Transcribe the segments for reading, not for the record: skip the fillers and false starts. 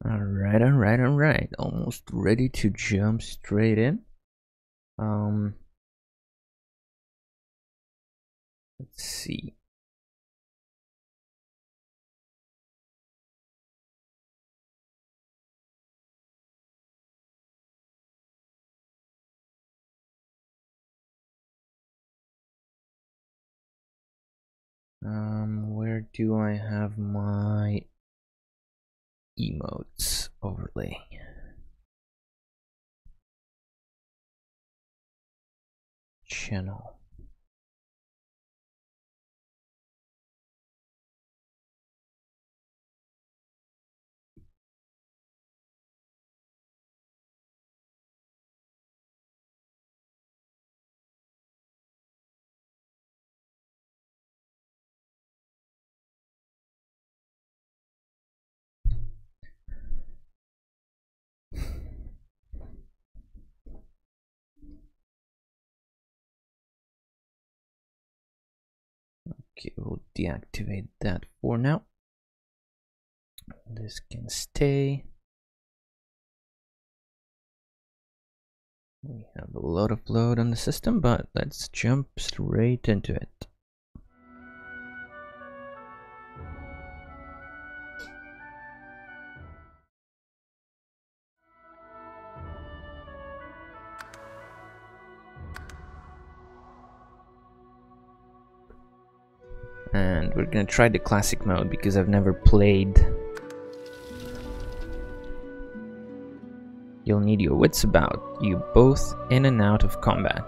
Alright. Almost ready to jump straight in. Let's see. Where do I have my emotes overlay? Channel. Okay, we'll deactivate that for now. This can stay. We have a lot of load on the system, but let's jump straight into it. And we're gonna try the classic mode because I've never played. You'll need your wits about you both in and out of combat.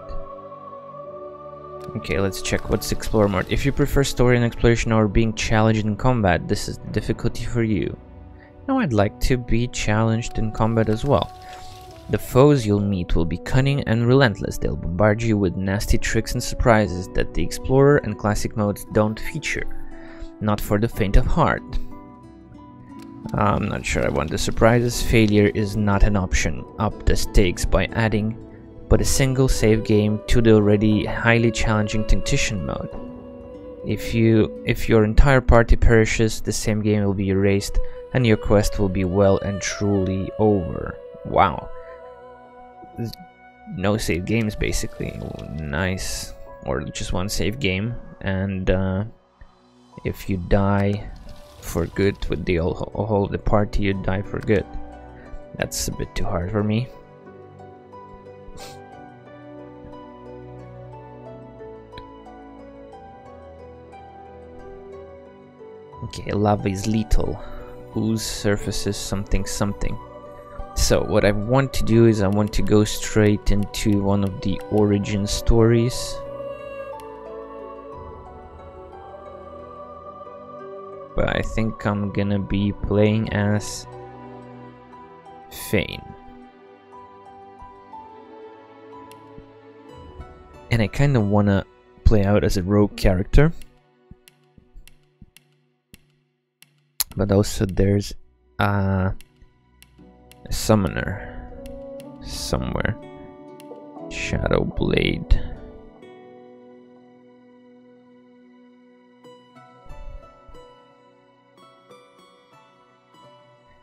Okay, let's check what's Explore mode. If you prefer story and exploration or being challenged in combat, this is the difficulty for you. Now I'd like to be challenged in combat as well. The foes you'll meet will be cunning and relentless. They'll bombard you with nasty tricks and surprises that the Explorer and Classic modes don't feature. Not for the faint of heart. I'm not sure I want the surprises. Failure is not an option. Up the stakes by adding but a single save game to the already highly challenging Tactician mode. If your entire party perishes, the same game will be erased and your quest will be well and truly over. Wow. No save games basically. Nice. Or just one save game, and if you die for good with the whole of the party, you die for good. That's a bit too hard for me. Okay, lava is lethal. Ooze surfaces something. So what I want to do is I want to go straight into one of the origin stories. But I think I'm gonna be playing as Fane. And I kind of wanna play out as a rogue character. But also there's a summoner somewhere. Shadow Blade.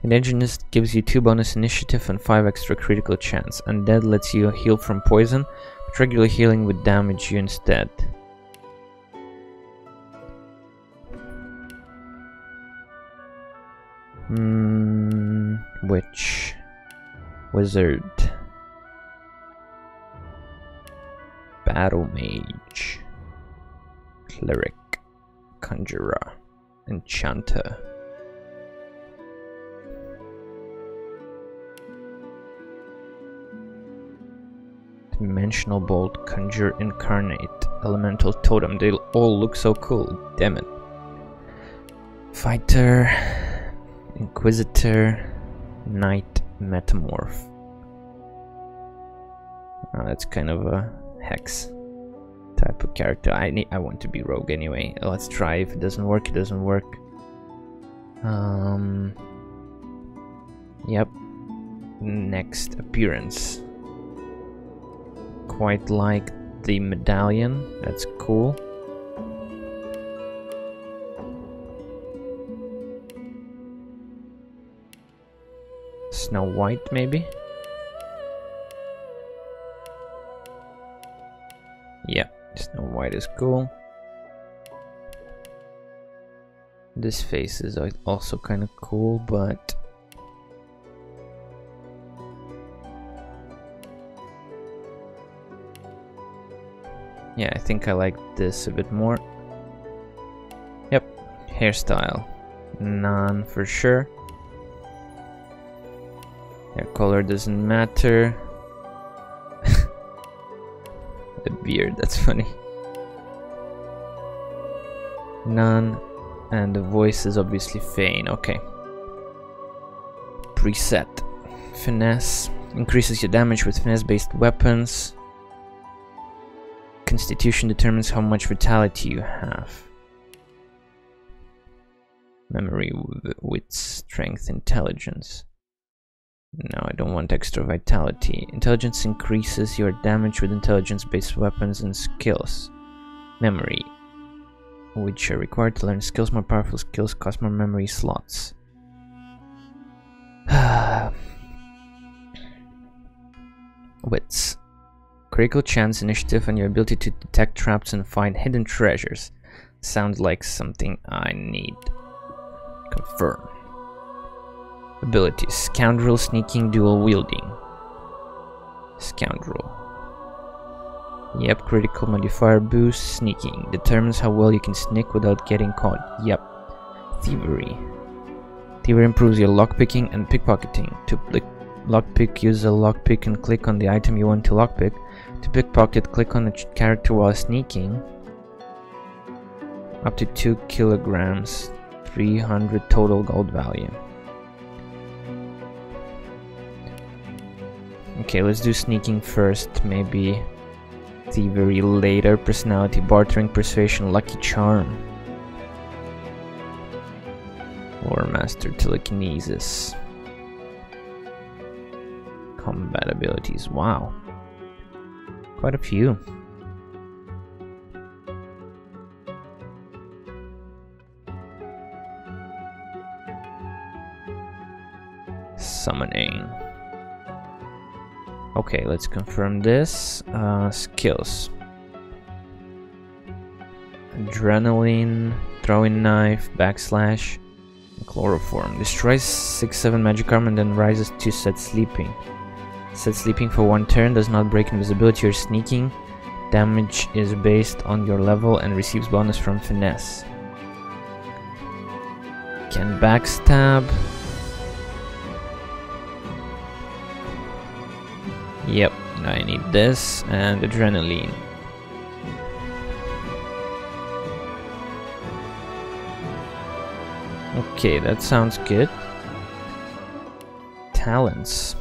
Indigenous gives you 2 bonus initiative and 5 extra critical chance. Undead lets you heal from poison, but regular healing would damage you instead. Witch, Wizard, Battle Mage, Cleric, Conjurer, Enchanter. Dimensional Bolt, Conjure, Incarnate, Elemental Totem. They all look so cool, damn it. Fighter, Inquisitor, Knight, Metamorph. Oh, that's kind of a hex type of character. I want to be rogue anyway. Let's try. If it doesn't work, it doesn't work. Yep. Next appearance. Quite like the medallion. That's cool. Snow White, maybe? Yeah, Snow White is cool. This face is also kind of cool, but yeah, I think I like this a bit more. Yep, hairstyle, none for sure. Hair color doesn't matter. The beard, that's funny. None. And the voice is obviously Fane, okay. Preset. Finesse. Increases your damage with finesse-based weapons. Constitution determines how much vitality you have. Memory, wit, strength, intelligence. No, I don't want extra vitality. Intelligence increases your damage with intelligence-based weapons and skills. Memory, which are required to learn skills. More powerful skills cost more memory slots. Wits. Critical chance, initiative, and your ability to detect traps and find hidden treasures. Sounds like something I need. Confirm. Abilities. Scoundrel, sneaking, dual wielding. Scoundrel. Yep, critical modifier boost, sneaking. Determines how well you can sneak without getting caught. Yep. Thievery. Thievery improves your lockpicking and pickpocketing. To lockpick, use a lockpick and click on the item you want to lockpick. To pickpocket, click on the character while sneaking. Up to 2 kilograms. 300 total gold value. Okay, let's do sneaking first, maybe thievery later. Personality, bartering, persuasion, lucky charm. Lore master, telekinesis. Combat abilities, wow. Quite a few. Summoning. Okay, let's confirm this. Skills. Adrenaline, throwing knife, backslash, chloroform. Destroys 6-7 magic armor and then rises to set sleeping. Set sleeping for 1 turn, does not break invisibility or sneaking. Damage is based on your level and receives bonus from finesse. Can backstab. Yep, I need this and adrenaline. Okay, that sounds good. Talents.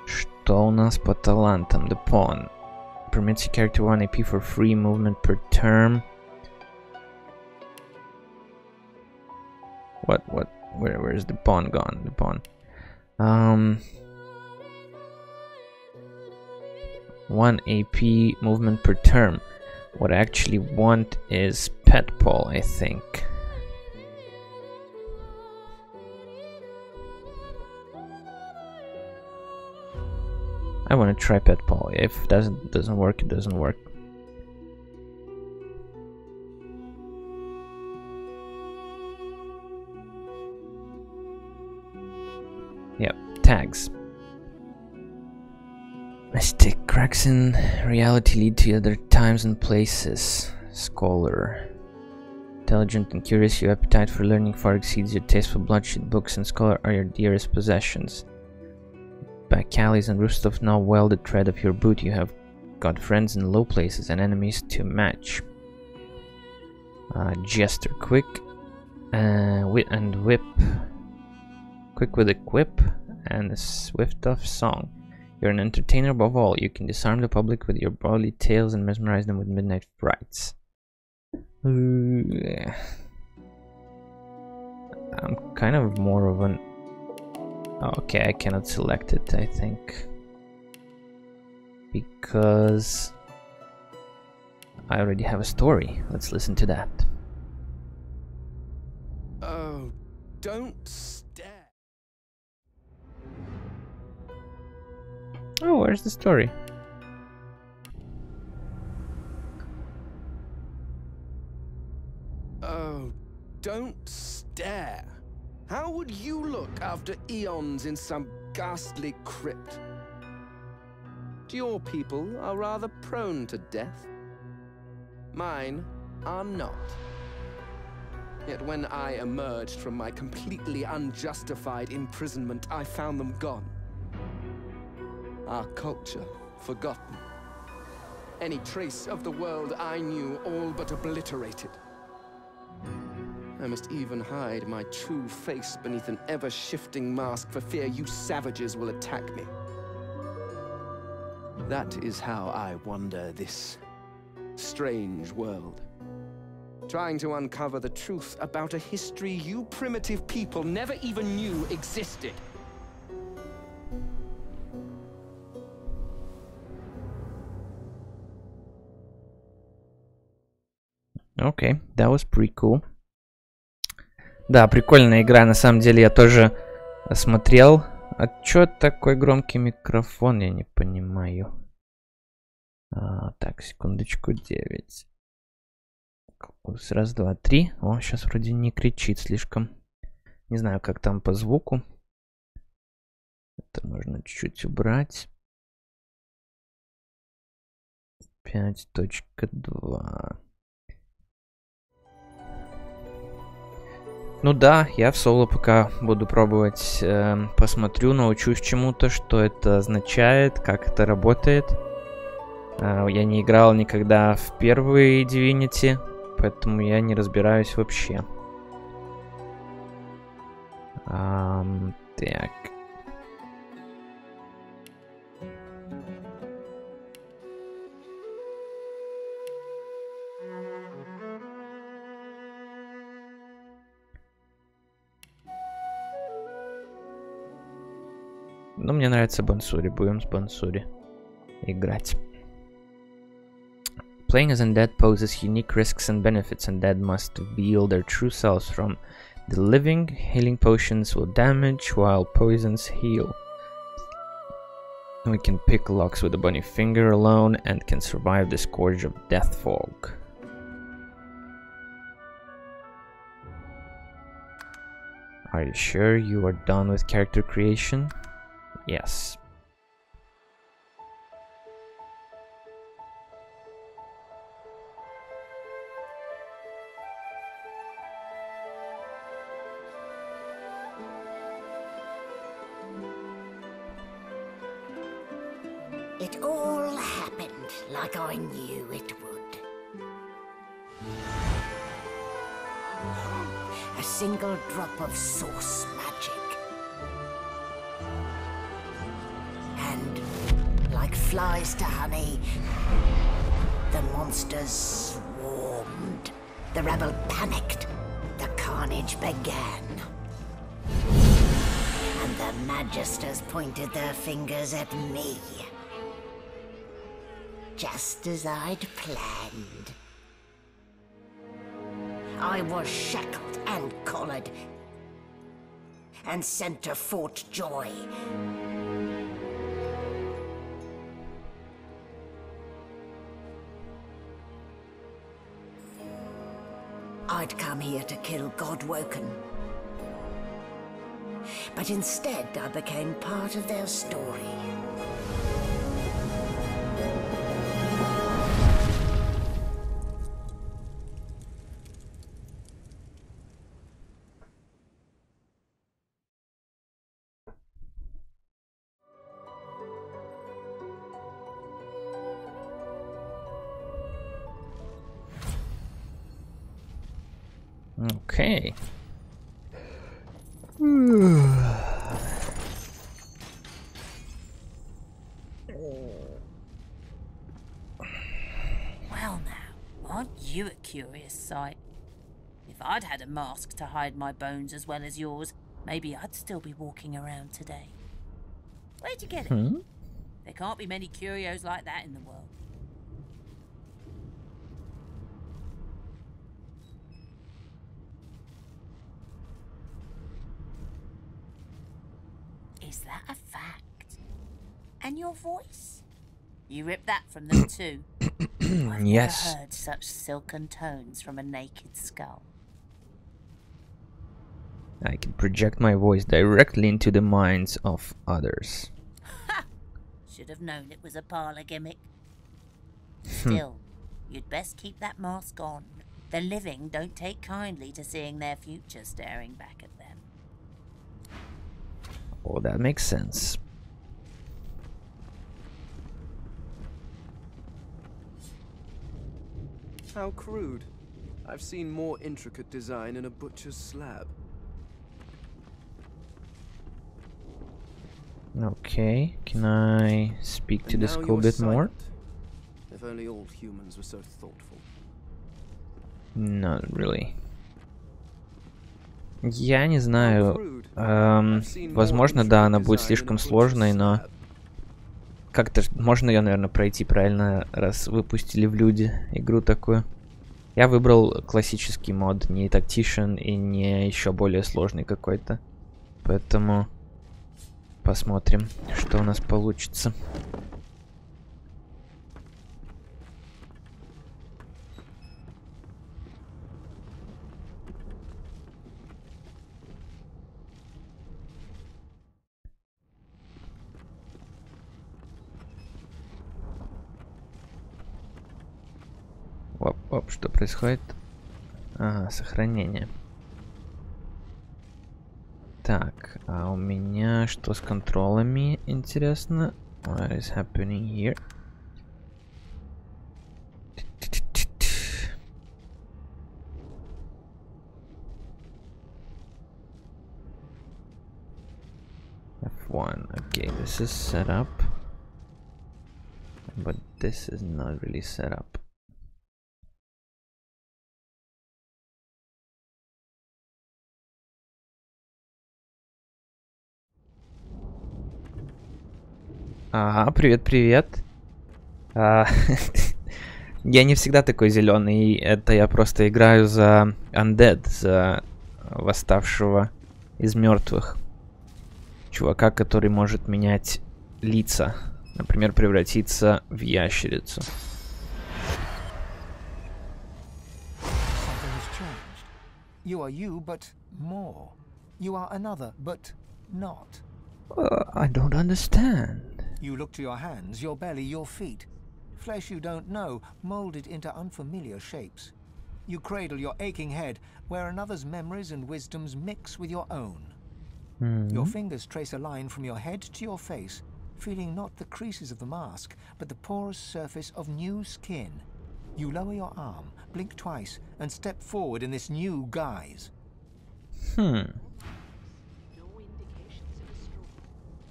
Что у нас по талантам? The pawn. Permits your character 1 AP for free movement per term. Where's the pawn gone? The pawn. 1 AP movement per term. What I actually want is pet paw, I think. I want to try pet paw. If it doesn't work, it doesn't work. Yep, tags. Mystic cracks in reality lead to other times and places. Scholar. Intelligent and curious, your appetite for learning far exceeds your taste for bloodshed. Books and scholar are your dearest possessions. Back alleys and Rustov know well the tread of your boot. You have got friends in low places and enemies to match. Jester, quick and whip. Quick with a quip and a swift of song. You're an entertainer above all. You can disarm the public with your broadly tales and mesmerize them with midnight frights. I'm kind of more of an... Okay, I cannot select it, I think. Because I already have a story. Let's listen to that. Oh, don't stare. where's the story? Oh, don't stare. How would you look after eons in some ghastly crypt? Your people are rather prone to death. Mine are not. Yet when I emerged from my completely unjustified imprisonment, I found them gone. Our culture forgotten. Any trace of the world I knew all but obliterated. I must even hide my true face beneath an ever-shifting mask for fear you savages will attack me. That is how I wander this strange world. Trying to uncover the truth about a history you primitive people never even knew existed. Okay, that was pretty cool. Да, прикольная игра, на самом деле я тоже смотрел. А чё такой громкий микрофон, я не понимаю. Так, секундочку, 9. Раз, два, три. О, сейчас вроде не кричит слишком. Не знаю, как там по звуку. Это можно чуть-чуть убрать. 5.2. Ну да, я в соло пока буду пробовать, посмотрю, научусь чему-то, что это означает, как это работает. Я не играл никогда в первый Divinity, поэтому я не разбираюсь вообще. Так. Ну, мне нравится Бансури. Будем с Бансури играть. Playing as undead poses unique risks and benefits. Undead must reveal their true selves from the living. Healing potions will damage, while poisons heal. We can pick locks with a bunny finger alone and can survive the scourge of death fog. Are you sure you are done with character creation? Yes. It all happened like I knew it would. A single drop of source magic. And like flies to honey, the monsters swarmed. The rebel panicked. The carnage began. And the Magisters pointed their fingers at me. Just as I'd planned. I was shackled and collared and sent to Fort Joy. I'd come here to kill Godwoken. But instead I became part of their story. Okay. Well now, aren't you a curious sight? If I'd had a mask to hide my bones as well as yours, maybe I'd still be walking around today. Where'd you get it? There can't be many curios like that in the world. Is that a fact? And your voice? You ripped that from them too. I've Yes. never heard such silken tones from a naked skull. I can project my voice directly into the minds of others. Ha! Should have known it was a parlor gimmick. Still, you'd best keep that mask on. The living don't take kindly to seeing their future staring back at them. Oh, that makes sense. How crude. I've seen more intricate design in a butcher's slab. Okay, can I speak to And the now skull a you're bit more? silent. If only all humans were so thoughtful. Not really. Я не знаю. Возможно, да, она будет слишком сложной, но как-то можно ее, наверное, пройти правильно, раз выпустили в люди игру такую. Я выбрал классический мод, не тактишн и не еще более сложный какой-то. Поэтому посмотрим, что у нас получится. Оп, что происходит? Ага, сохранение. Так, а у меня что с контролами, интересно? What is happening here? F1. Okay, this is set up. But this is not really set up. Ага, привет. Я не всегда такой зеленый, это я просто играю за Undead, за восставшего из мертвых чувака, который может менять лица, например, превратиться в ящерицу. You are you, but more. You are another, but not. I don't understand. You look to your hands, your belly, your feet. Flesh you don't know, molded into unfamiliar shapes. You cradle your aching head, where another's memories and wisdoms mix with your own. Your fingers trace a line from your head to your face, feeling not the creases of the mask, but the porous surface of new skin. You lower your arm, blink twice, and step forward in this new guise.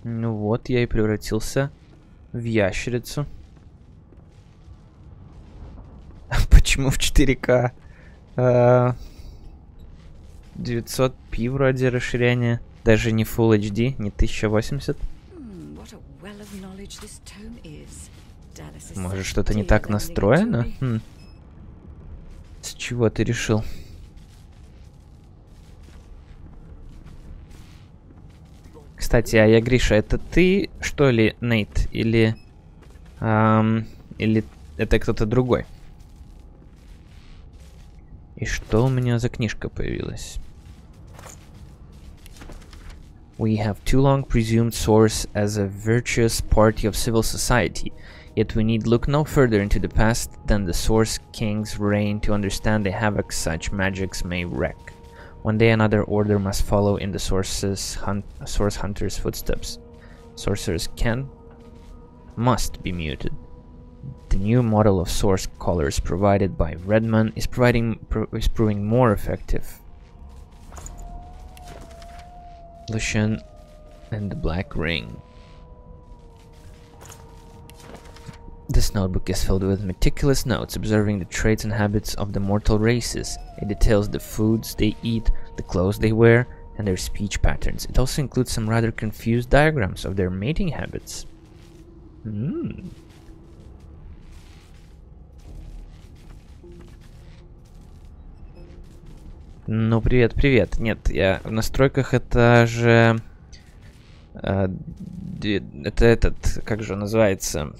Ну вот, я и превратился в ящерицу. Почему в 4К? 900p вроде расширение. Даже не Full HD, не 1080. Может, что-то не так настроено? С чего ты решил? Кстати, а я Гриша, это ты, что ли, Нейт? Или это кто-то другой? И что у меня за книжка появилась? We have too long presumed source as a virtuous party of civil society, yet we need look no further into the past than the source king's reign to understand the havoc such magics may wreak. One day another order must follow in the source hunter's footsteps. Sorcerers must be muted. The new model of source colors provided by Redman is proving more effective. Lucian and the Black Ring. This notebook is filled with meticulous notes observing the traits and habits of the mortal races. It details the foods they eat, the clothes they wear, and their speech patterns. It also includes some rather confused diagrams of their mating habits. Ну, привет. Нет, я в настройках это же Это этот, как же называется,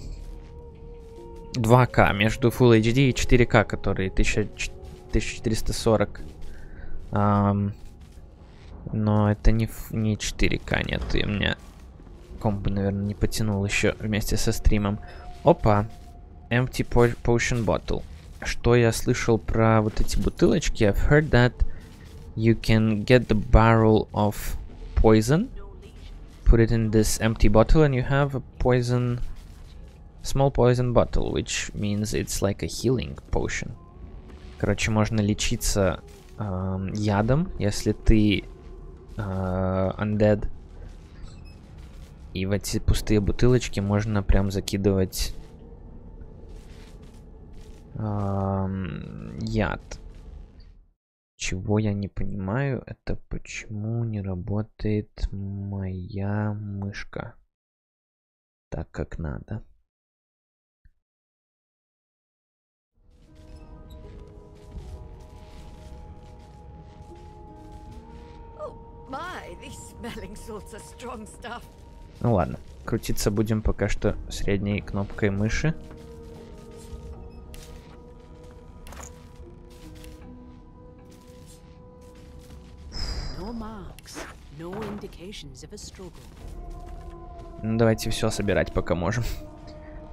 2К между Full HD и 4К, который 1440. Но это не 4К, нет, и у меня комп бы, наверное, не потянул еще вместе со стримом. Опа, empty potion bottle. Что я слышал про вот эти бутылочки? I've heard that you can get the barrel of poison, put it in this empty bottle, and you have a small poison bottle, which means it's like a healing potion. Короче, можно лечиться ядом, если ты undead. И в эти пустые бутылочки можно прям закидывать яд. Чего я не понимаю, это почему не работает моя мышка так, как надо. Ну ладно, крутиться будем пока что средней кнопкой мыши. Ну, давайте все собирать, пока можем.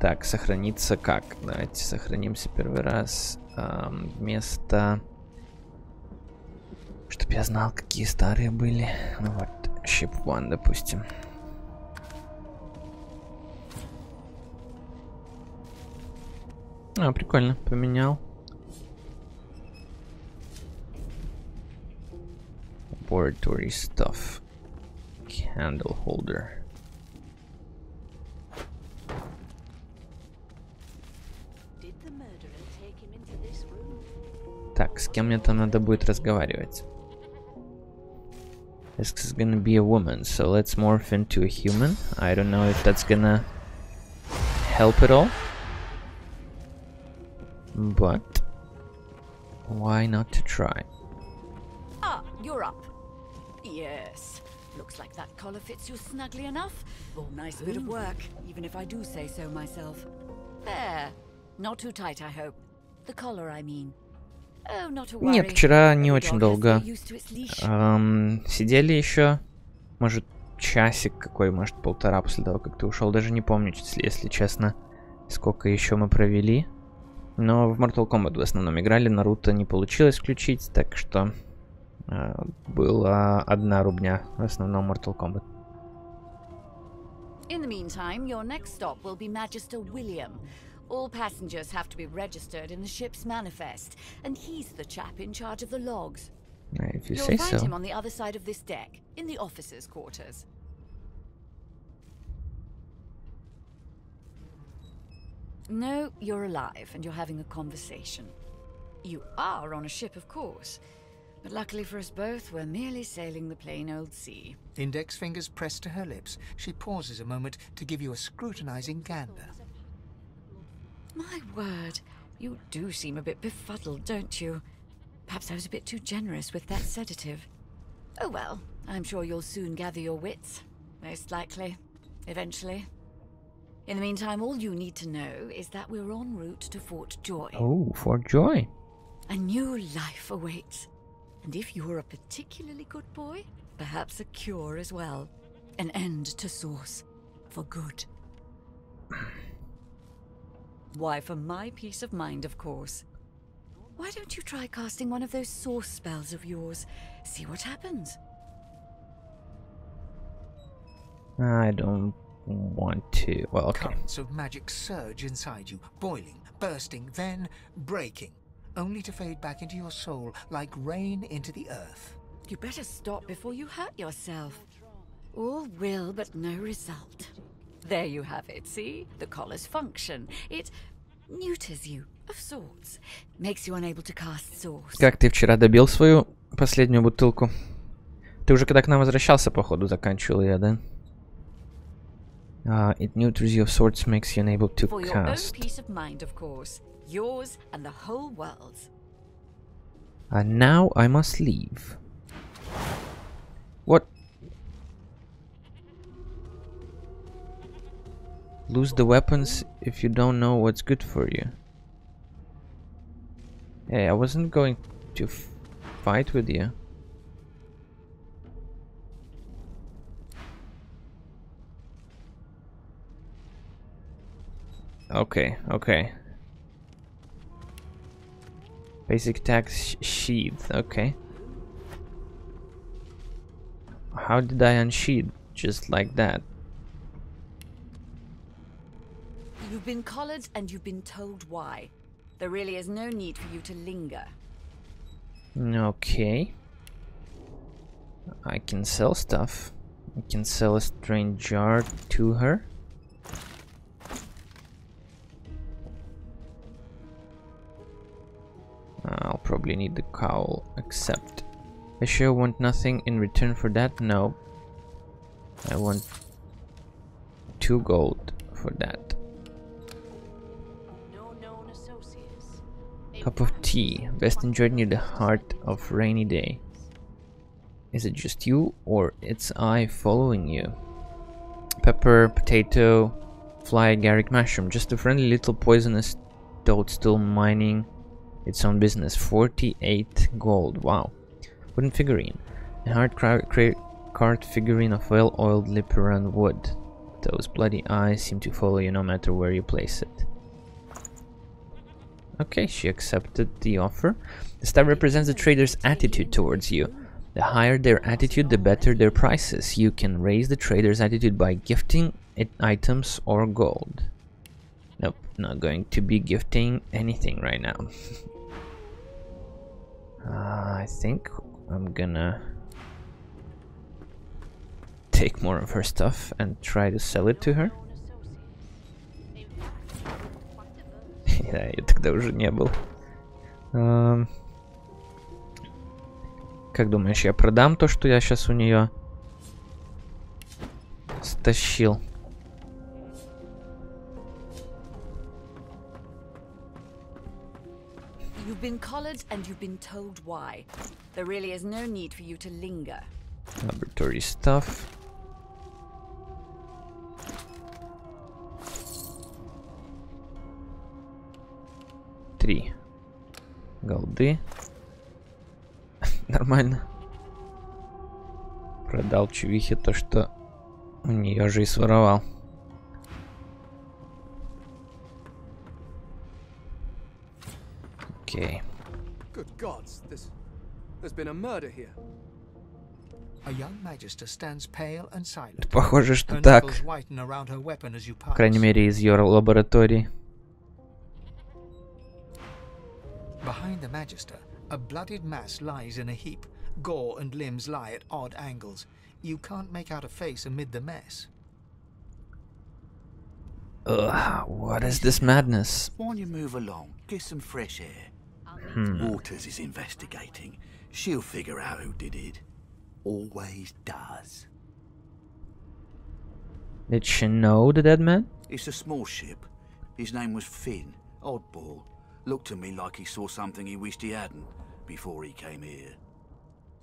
Так, сохраниться как? Давайте сохранимся первый раз. Вместо... Чтоб я знал, какие старые были. Ну вот, Ship One, допустим. А, прикольно, поменял. Laboratory stuff. Candle holder. Так, с кем мне там надо будет разговаривать? This is gonna be a woman, so let's morph into a human. I don't know if that's gonna help at all. But why not to try? Ah, you're up. Yes. Looks like that collar fits you snugly enough. Oh, nice bit of work, even if I do say so myself. There. Not too tight, I hope. The collar, I mean. Oh, not to worry. Нет, вчера не очень долго сидели еще. Может, часик какой, может, полтора после того, как ты ушел. Даже не помню, если честно, сколько еще мы провели. Но в Mortal Kombat в основном играли. Наруто не получилось включить, так что была одна рубня в основном Mortal Kombat. In the meantime, your next stop will be Magister William. All passengers have to be registered in the ship's manifest, and he's the chap in charge of the logs. If you You'll say find so. him on the other side of this deck, in the officers' quarters. No, you're alive, and you're having a conversation. You are on a ship, of course. But luckily for us both, we're merely sailing the plain old sea. Index fingers pressed to her lips, she pauses a moment to give you a scrutinizing gander. My word, you do seem a bit befuddled, don't you? Perhaps I was a bit too generous with that sedative. Oh well, I'm sure you'll soon gather your wits. Most likely. Eventually. In the meantime, all you need to know is that we're en route to Fort Joy. Oh, Fort Joy. A new life awaits. And if you're a particularly good boy, perhaps a cure as well. An end to Source. For good. Why, for my peace of mind, of course. Why don't you try casting one of those Source spells of yours? See what happens. I don't want to. Well, okay. Currents of magic surge inside you, boiling, bursting, then breaking, only to fade back into your soul like rain into the earth. You better stop before you hurt yourself. All will, but no result. There you have it, see? The collar's function. It neuters you, of sorts. Makes you unable to cast Source. Как ты вчера добил свою последнюю бутылку? Ты уже когда к нам возвращался, походу, заканчивал ее, да? It neuters you of sorts, makes you unable to For your own cast. peace of mind, of course. Yours and the whole world's. And now I must leave. What? Lose the weapons if you don't know what's good for you. Hey, I wasn't going to fight with you. Okay, okay. Basic attack sheath, okay. How did I unsheath? Just like that. You've been collared and you've been told why. There really is no need for you to linger. Okay. I can sell stuff. I can sell a strange jar to her. I'll probably need the cowl, accept. I sure want nothing in return for that? No. I want 2 gold for that. Cup of tea, best enjoyed near the heart of rainy day. Is it just you, or it's I following you? Pepper, potato, fly, agaric mushroom, just a friendly little poisonous toadstool mining its own business. 48 gold, wow. Wooden figurine, a hard card figurine of well-oiled lip around wood. Those bloody eyes seem to follow you no matter where you place it. Okay, she accepted the offer. The star represents the trader's attitude towards you. The higher their attitude, the better their prices. You can raise the trader's attitude by gifting it items or gold. Nope, not going to be gifting anything right now. I think I'm gonna take more of her stuff and try to sell it to her. Да, я тогда уже не был. Как думаешь, я продам то, что я сейчас у нее стащил? You've been collared and you've been told why. There really is no need for you to linger. Laboratory stuff. Три голды. Нормально. Продал чувихе то, что у нее же и своровал. Окей. Good gods, there's been a murder here. A young magister stands pale and silent. Похоже, что так. По крайней мере, из ее лаборатории. Behind the magister, a bloodied mass lies in a heap. Gore and limbs lie at odd angles. You can't make out a face amid the mess. Ugh, what is this madness? Why don't you move along, get some fresh air? Waters is investigating. She'll figure out who did it. Always does. Did she know the dead man? It's a small ship. His name was Finn. Oddball. Looked to me like he saw something he wished he hadn't before he came here.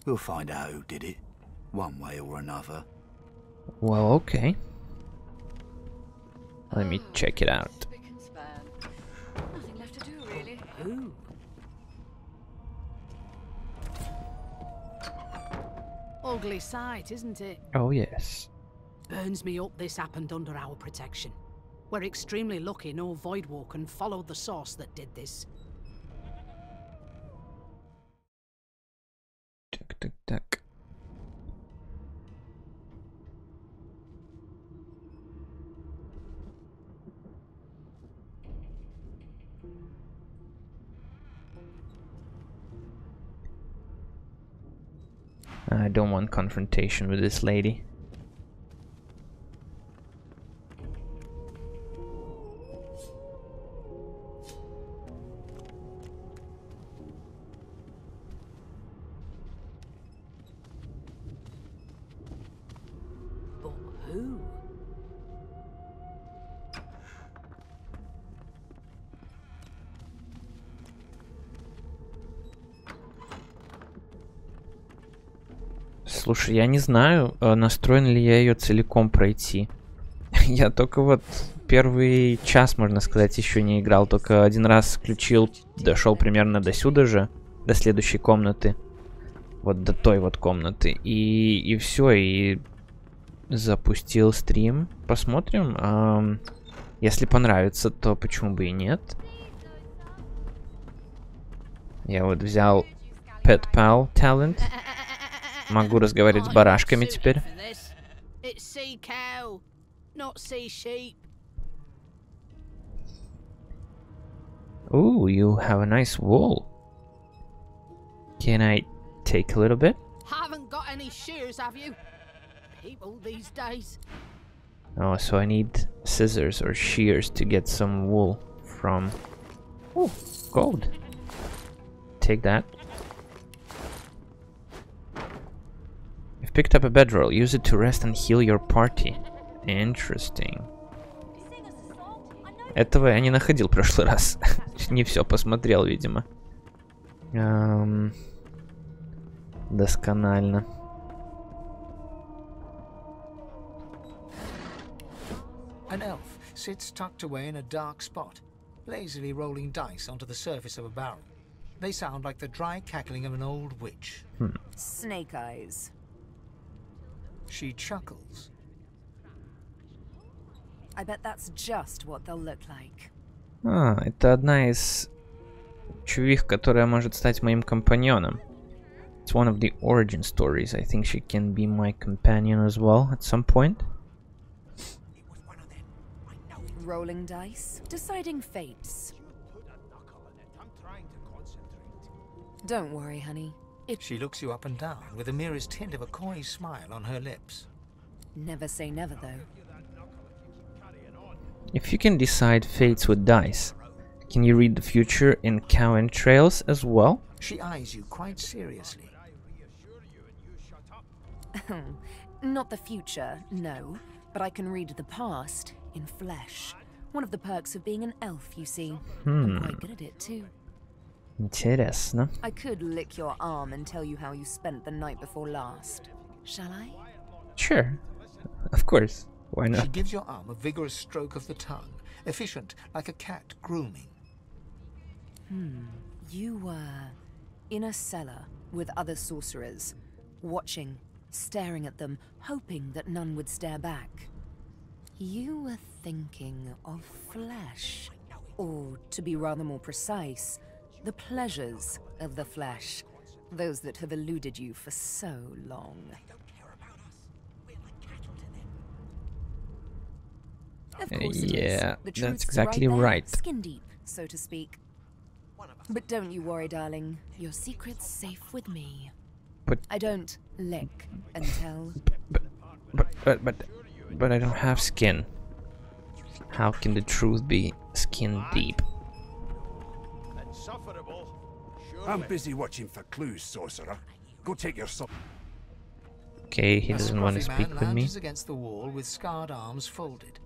We'll find out who did it, one way or another. Well, okay. Let me check it out. Nothing left to do, really. Ooh. Ugly sight, isn't it? Oh, yes. Burns me up this happened under our protection. We're extremely lucky no Voidwalker followed the source that did this. Так. I don't want confrontation with this lady. But who? Слушай, я не знаю, настроен ли я ее целиком пройти. Я только вот первый час, можно сказать, еще не играл. Только один раз включил, дошел примерно до сюда же, до следующей комнаты. Вот до той вот комнаты. И все, и запустил стрим. Посмотрим. Если понравится, то почему бы и нет. Я вот взял Pet Pal Talent. Могу разговаривать с барашками теперь. Ooh, you have a nice wool. Can I take a little bit? Haven't got any shears, have you? People these days. Oh, so I need scissors or shears to get some wool from... Oh, gold. Take that. You've picked up a bedroll. Use it to rest and heal your party. Interesting. Этого я не находил в прошлый раз. Не все посмотрел, видимо. Досконально. An elf sits tucked away in a dark spot, lazily rolling dice onto the surface of a barrel. They sound like the dry cackling of an old witch. Snake eyes. She chuckles. I bet that's just what they'll look like. Это одна из чувих, которая может стать моим компаньоном. It's one of the origin stories. I think she can be my companion as well at some point. Rolling dice, deciding fates. Don't worry, honey. She looks you up and down with the merest hint of a coy smile on her lips. Never say never, though. If you can decide fates with dice, can you read the future in cow entrails as well? She eyes you quite seriously. Not the future, no. But I can read the past in flesh. One of the perks of being an elf, you see. I'm quite good at it, too. Интересно. I could lick your arm and tell you how you spent the night before last. Shall I? Sure. Of course. Why She not? gives your arm a vigorous stroke of the tongue, efficient like a cat grooming. You were in a cellar with other sorcerers, watching, staring at them, hoping that none would stare back. You were thinking of flesh, or to be rather more precise, the pleasures of the flesh, those that have eluded you for so long. Of course it is. Yeah, The that's truth's exactly right there, right. skin deep, so to speak. But don't you worry, darling. Your secret's safe with me. But I don't lick and tell. but I don't have skin. How can the truth be skin deep? I'm busy watching for clues, sorcerer. Go take your sup. Okay, he A doesn't want to scruffy speak man with me. lounges against the wall with scarred arms folded.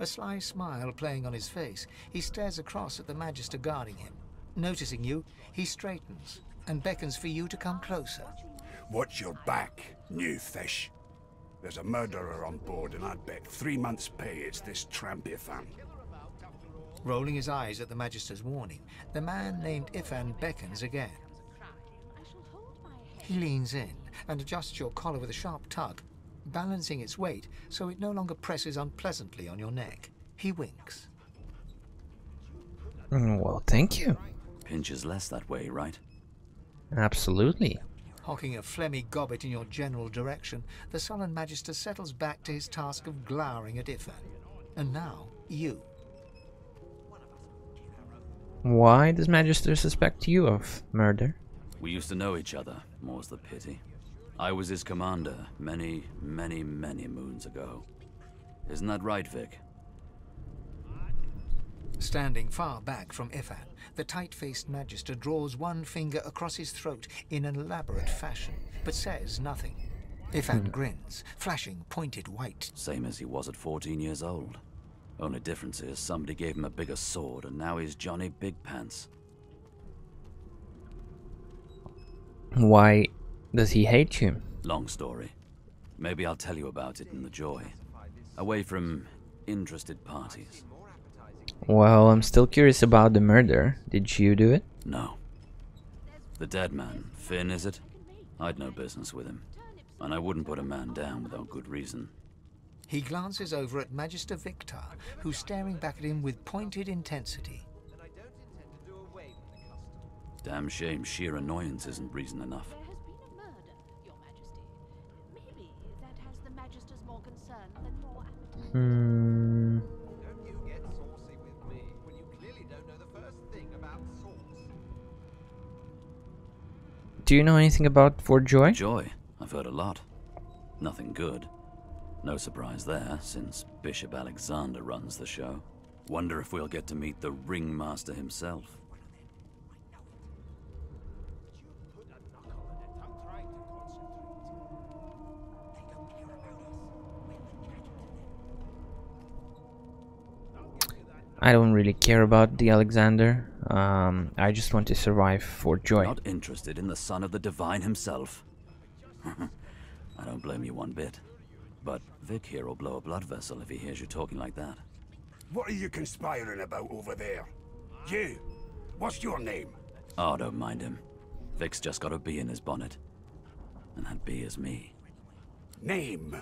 A sly smile playing on his face, he stares across at the Magister guarding him. Noticing you, he straightens and beckons for you to come closer. Watch your back, new fish. There's a murderer on board, and I'd bet 3 months' pay it's this tramp Ifan. Rolling his eyes at the Magister's warning, the man named Ifan beckons again. He leans in and adjusts your collar with a sharp tug, balancing its weight so it no longer presses unpleasantly on your neck. He winks. Well, thank you. Pinches less that way, right? Absolutely. Hocking a phlegmy gobbet in your general direction, the sullen Magister settles back to his task of glowering at Ifan. And now, you. Why does Magister suspect you of murder? We used to know each other, more's the pity. I was his commander many, many, many moons ago. Isn't that right, Vic? Standing far back from Ifan, the tight-faced Magister draws one finger across his throat in an elaborate fashion, but says nothing. Ifan grins, flashing pointed white. Same as he was at 14 years old. Only difference is somebody gave him a bigger sword and now he's Johnny Big Pants. Why does he hate you? Long story. Maybe I'll tell you about it in the joy. Away from interested parties. Well, I'm still curious about the murder. Did you do it? No. The dead man, Finn, is it? I'd no business with him. And I wouldn't put a man down without good reason. He glances over at Magister Victor, who's staring back at him with pointed intensity. Damn shame sheer annoyance isn't reason enough. There has been a murder, Your Majesty. Maybe that has the Magister's more concern than more appetite. Hmm. Don't you get saucy with me when you clearly don't know the first thing about sauce. Do you know anything about Fort Joy? Joy? I've heard a lot. Nothing good. No surprise there, since Bishop Alexander runs the show. Wonder if we'll get to meet the ringmaster himself. I don't really care about the Alexander. I just want to survive Fort Joy. Not interested in the son of the divine himself. I don't blame you one bit. But Vic here will blow a blood vessel if he hears you talking like that. What are you conspiring about over there? You! What's your name? Oh, don't mind him. Vic's just got a bee in his bonnet. And that bee is me. Name?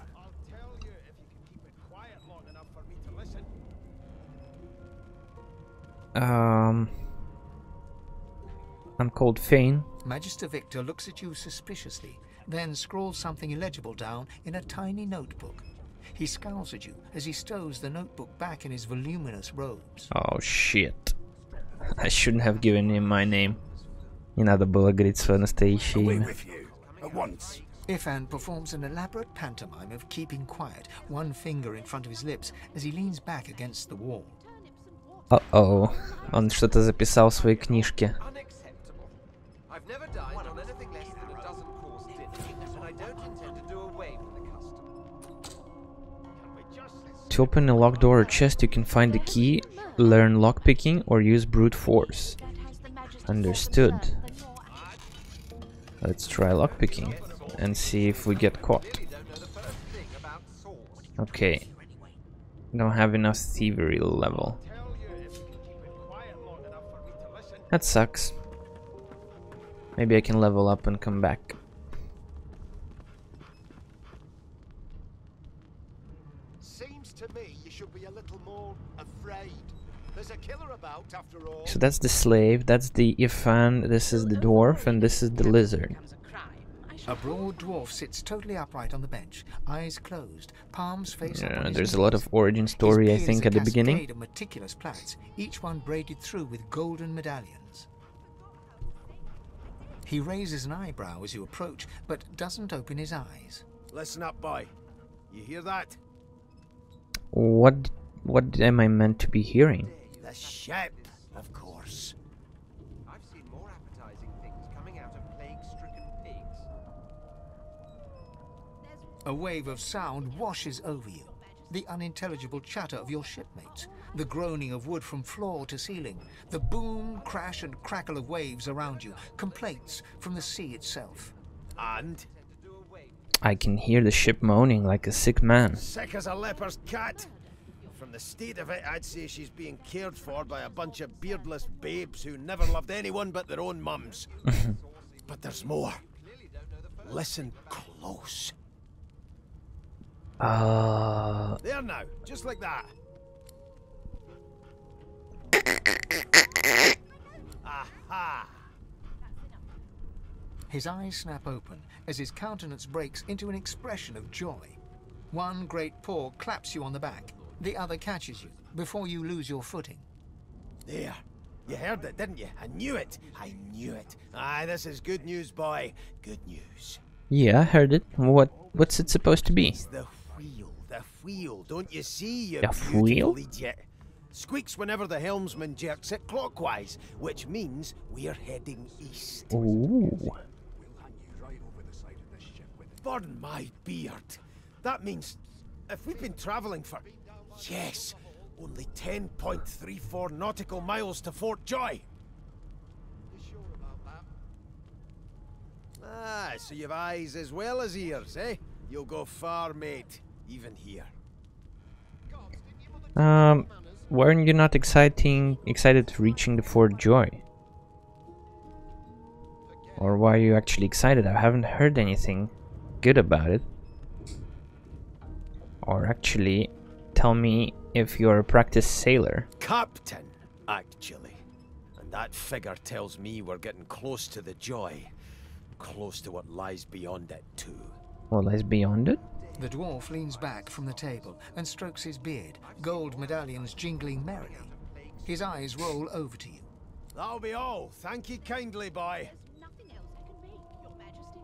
I'm called Fane. Magister Victor looks at you suspiciously, then scrawls something illegible down in a tiny notebook. He scowls at you as he stows the notebook back in his voluminous robes. Oh shit. I shouldn't have given him my name. Не надо было говорить свое настоящее Away имя. with you. At once. Ifan performs an elaborate pantomime of keeping quiet, one finger in front of his lips as he leans back against the wall. Uh-oh. Он что-то записал в своей книжке. Unacceptable. I've never dined on anything less than a dozen course dinner, and I don't intend to do away with the custom. To open a locked door or chest, you can find the key, learn lockpicking, or use brute force. Understood. Let's try lockpicking and see if we get caught. Okay. Don't have enough thievery level. That sucks. Maybe I can level up and come back. Seems to me you should be a little more afraid. There's a killer about after all. So that's the slave, that's the Ifan, this is the dwarf, and this is the lizard. A broad dwarf sits totally upright on the bench, eyes closed, palms face up on Yeah, his there's a knees. lot of origin story, I His beard think, is at a the beginning. cascade of meticulous plaits, each one braided through with golden medallions. He raises an eyebrow as you approach, but doesn't open his eyes. Listen up, boy. You hear that? What am I meant to be hearing? The ship, of course. I've seen more appetizing things coming out of plague-stricken pigs. A wave of sound washes over you. The unintelligible chatter of your shipmates, the groaning of wood from floor to ceiling, the boom, crash and crackle of waves around you, complaints from the sea itself. And? I can hear the ship moaning like a sick man. Sick as a leper's cat. From the state of it, I'd say she's being cared for by a bunch of beardless babes who never loved anyone but their own mums. But there's more. Listen close. There now, just like that. Aha! His eyes snap open as his countenance breaks into an expression of joy. One great paw claps you on the back, the other catches you before you lose your footing. There. You heard it, didn't you? I knew it. I knew it. Aye, this is good news, boy. Good news. Yeah, I heard it. What's it supposed to be? It's the wheel. The wheel. Don't you see, you The beautiful wheel? idiot? Squeaks whenever the helmsman jerks it clockwise, which means we're heading east. Ooh. Burn my beard. That means if we've been travelling for, yes, only 10.34 nautical miles to Fort Joy. You sure about that? Ah, so you've eyes as well as ears, eh? You'll go far, mate, even here. Weren't you not excited reaching the Fort Joy? Or why are you actually excited? I haven't heard anything good about it. Or actually, tell me if you're a practiced sailor. Captain, actually. And that figure tells me we're getting close to the Joy. Close to what lies beyond it, too. What lies beyond it? The dwarf leans back from the table and strokes his beard, gold medallions jingling merrily. His eyes roll over to you. That'll be all. Thank you kindly, boy. Nothing else I can make, Your Majesty.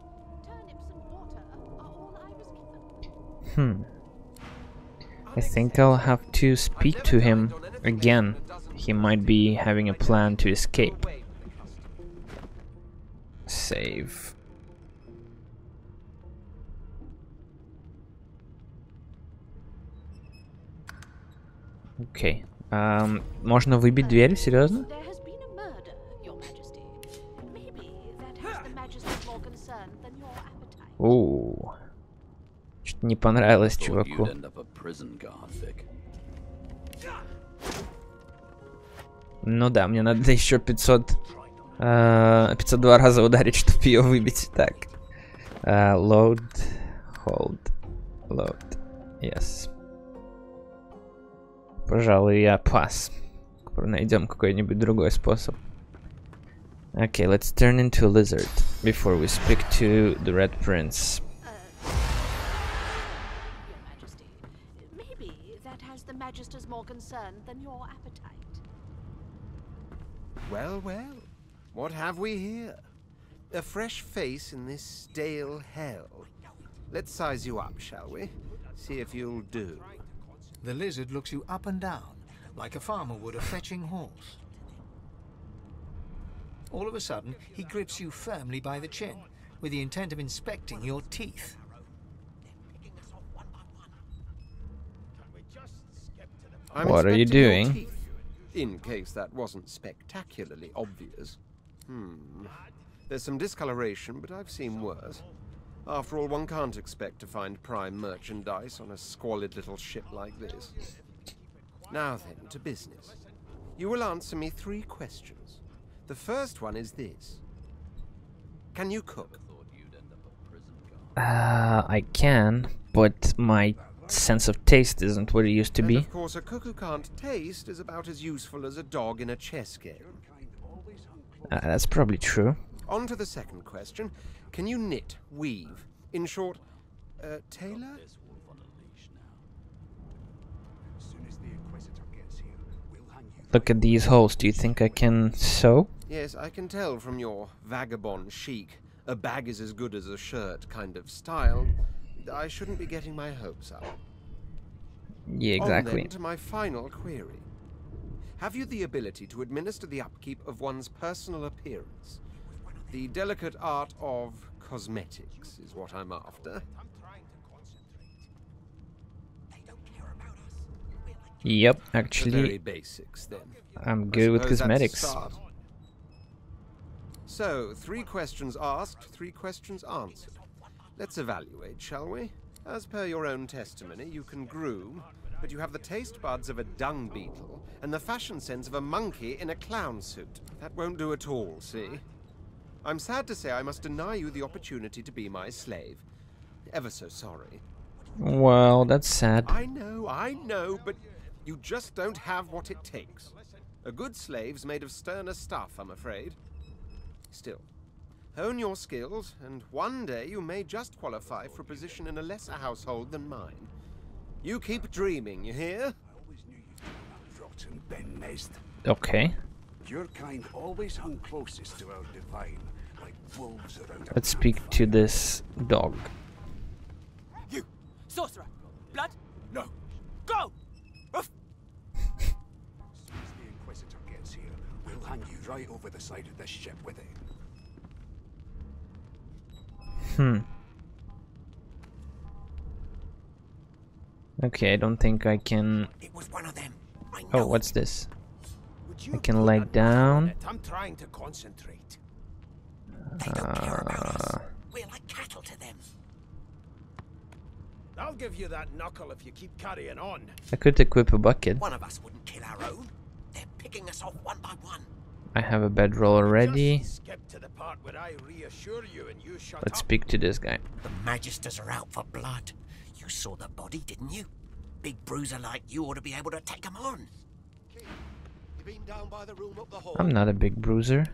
Turnips and water are all I was given. I think I'll have to speak to him again. He might be having a plan to escape. Save. Окей. Можно выбить дверь? Серьезно? Оу. Что-то не понравилось чуваку. Ну да, мне надо еще 502 раза ударить, чтобы ее выбить. Так. Load. Hold. Load. Yes. Пожалуй, я пас. Найдем какой-нибудь другой способ. Okay, let's turn into a lizard before we speak to the Red Prince. Your Majesty, maybe that has the Magister's more concern than your appetite. Well, well. What have we here? A fresh face in this stale hell. Let's size you up, shall we? See if you'll do. The lizard looks you up and down, like a farmer would a fetching horse. All of a sudden, he grips you firmly by the chin, with the intent of inspecting your teeth. What are you doing? In case that wasn't spectacularly obvious. There's some discoloration, but I've seen worse. After all, one can't expect to find prime merchandise on a squalid little ship like this. Now then, to business. You will answer me 3 questions. The first one is this. Can you cook? I can, but my sense of taste isn't what it used to be. And of course, a cook who can't taste is about as useful as a dog in a chess game. That's probably true. On to the second question. Can you knit, weave? In short, tailor? Look at these holes. Do you think I can sew? Yes, I can tell from your vagabond chic, a bag is as good as a shirt kind of style. I shouldn't be getting my hopes up. Yeah, exactly. On then to my final query. Have you the ability to administer the upkeep of one's personal appearance? The delicate art of cosmetics is what I'm after. Yep, actually, the very basics, then. I'm good with cosmetics. So, 3 questions asked, 3 questions answered. Let's evaluate, shall we? As per your own testimony, you can groom, but you have the taste buds of a dung beetle and the fashion sense of a monkey in a clown suit. That won't do at all, see? I'm sad to say I must deny you the opportunity to be my slave. Ever so sorry. Well, that's sad. I know, but you just don't have what it takes. A good slave's made of sterner stuff, I'm afraid. Still, hone your skills, and one day you may just qualify for a position in a lesser household than mine. You keep dreaming, you hear? Okay. Your kind always hung closest to our divine, like wolves around. Let's speak to this dog. You! Sorcerer! Blood? No! Go! As soon as the Inquisitor gets here, we'll hang you right over the side of this ship with it. Okay, I don't think I can... It was one of them. Oh, what's this? I can lay down. I'm trying to concentrate. They don't care about us. We're like cattle to them. I'll give you that knuckle if you keep carrying on. I could equip a bucket. One of us wouldn't kill our own. They're picking us off one by one. I have a bedroll already. Just skip to the part where I reassure you and you shut Let's up. speak to this guy. The Magisters are out for blood. You saw the body, didn't you? Big bruiser like you ought to be able to take them on. You been down by the room up the hall? I'm not a big bruiser.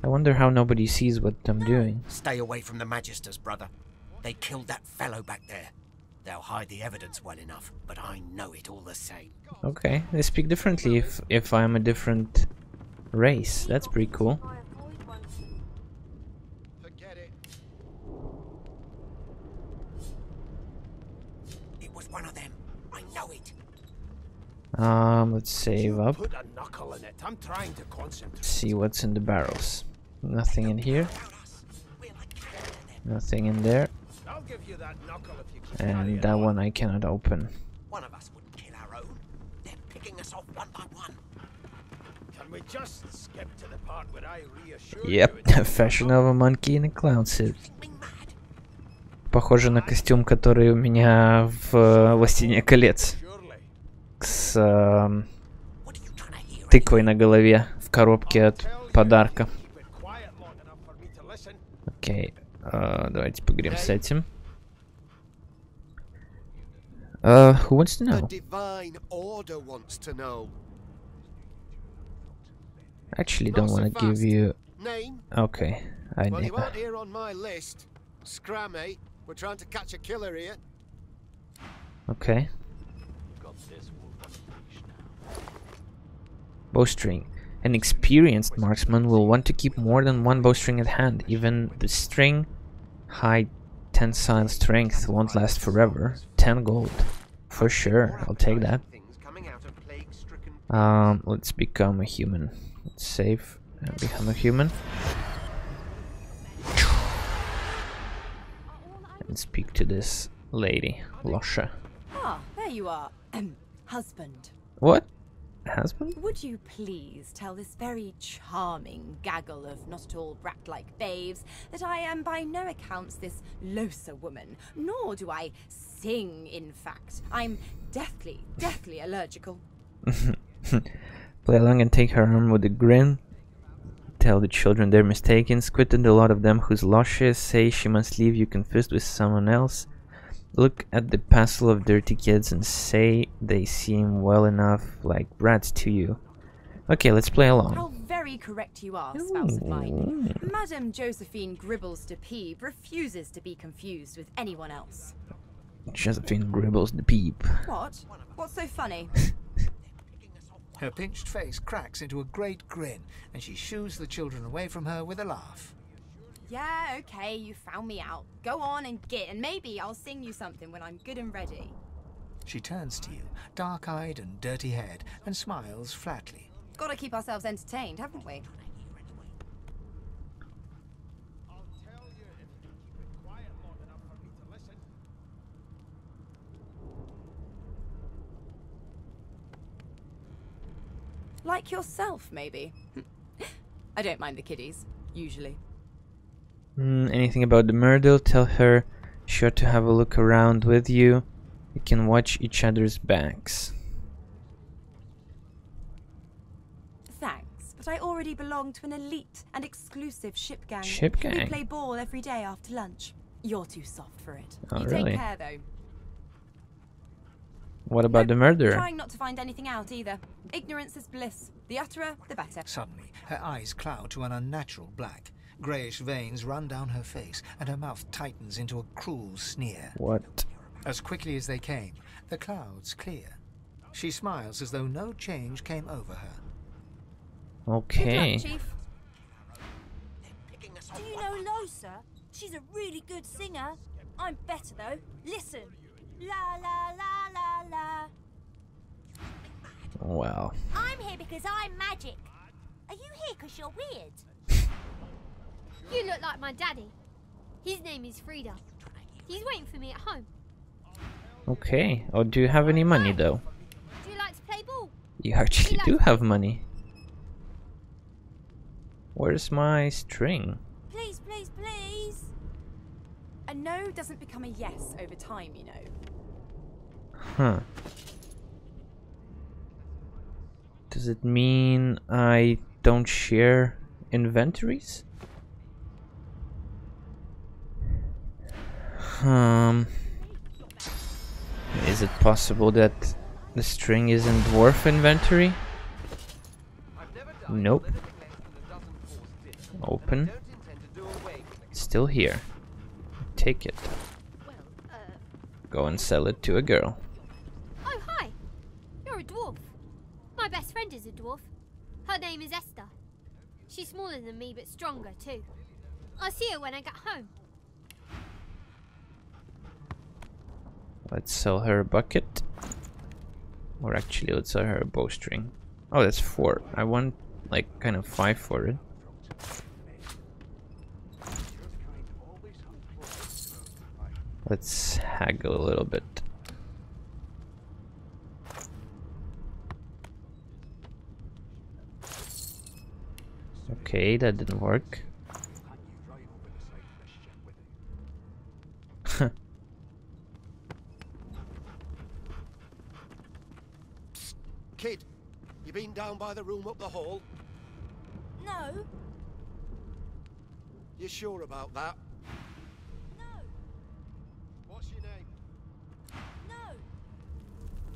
I wonder how nobody sees what I'm doing. Stay away from the Magisters, brother. They killed that fellow back there. They'll hide the evidence well enough, but I know it all the same. Okay, they speak differently if I'm a different race. That's pretty cool. Forget it. It was one of them. I know it. Let's save up. Put a knuckle in it. I'm trying to concentrate. See what's in the barrels. Nothing in here. Nothing in there. I'll give you that knuckle if you keep And carrying that on. one I cannot open. One of us wouldn't kill our own. They're picking us off one by one. Can we just skip to the part where I reassure Yep, you? Fashion of a Monkey in a Clown Suit. Похоже на костюм, который у меня в «Властелине колец». С тыквой на голове в коробке от подарка. Окей, давайте поговорим с этим. Who wants to know? The Divine Order wants to know. Actually, don't want to give you. Name? Okay, I Well, need. you aren't here on my list. Scrammy, we're trying to catch a killer here. Okay. Bowstring. An experienced marksman will want to keep more than one bowstring at hand. Even the string high tensile strength won't last forever. 10 gold. For sure, I'll take that. Let's become a human. Let's save and become a human. And speak to this lady, Losha. Ah, there you are. Husband. What? Husband? Would you please tell this very charming gaggle of not at all brat-like babes that I am by no accounts this Losa woman, nor do I sing, in fact. I'm deathly allergical. Play along and take her arm with a grin. Tell the children they're mistaken. Squint at a lot of them whose lushes say she must leave you confused with someone else. Look at the passel of dirty kids and say they seem well enough like brats to you. Okay, let's play along. How very correct you are, spouse of mine. Madame Josephine Gribbles de Peeb refuses to be confused with anyone else. Josephine Gribbles the Peep. What? What's so funny? Her pinched face cracks into a great grin, and she shoos the children away from her with a laugh. Yeah, okay, you found me out. Go on and git, and maybe I'll sing you something when I'm good and ready. She turns to you, dark-eyed and dirty-haired, and smiles flatly. Gotta keep ourselves entertained, haven't we? Like yourself, maybe. I don't mind the kiddies, usually. Anything about the murder? Tell her sure to have a look around with you. You can watch each other's backs. Thanks, but I already belong to an elite and exclusive ship gang. Ship gang? We play ball every day after lunch. You're too soft for it. Oh, you really? take care, though. What about the murderer? Trying not to find anything out either. Ignorance is bliss. The utterer, the better. Suddenly, her eyes cloud to an unnatural black. Greyish veins run down her face, and her mouth tightens into a cruel sneer. What? As quickly as they came, the clouds clear. She smiles as though no change came over her. Okay. Good luck, Chief. Do you know Losa? She's a really good singer. I'm better though. Listen. La la la la la. Well. I'm here because I'm magic. Are you here because you're weird? You look like my daddy. His name is Frida. He's waiting for me at home. Okay. Oh, do you have any money though? Do you like to play ball? You actually do have money. Where's my string? Please, Please, please. A no doesn't become a yes over time, you know. Huh. Does it mean I don't share inventories? Is it possible that the string is in dwarf inventory? Nope. Open. It's still here. Take it. Go and sell it to a girl. Oh, hi. You're a dwarf. My best friend is a dwarf. Her name is Esther. She's smaller than me, but stronger too. I'll see her when I get home. Let's sell her a bucket. Or actually, let's sell her a bowstring. Oh, that's 4. I want like kind of 5 for it. Let's haggle a little bit. Okay, that didn't work. Kid, you been down by the room up the hall? No. You sure about that? No. What's your name? No.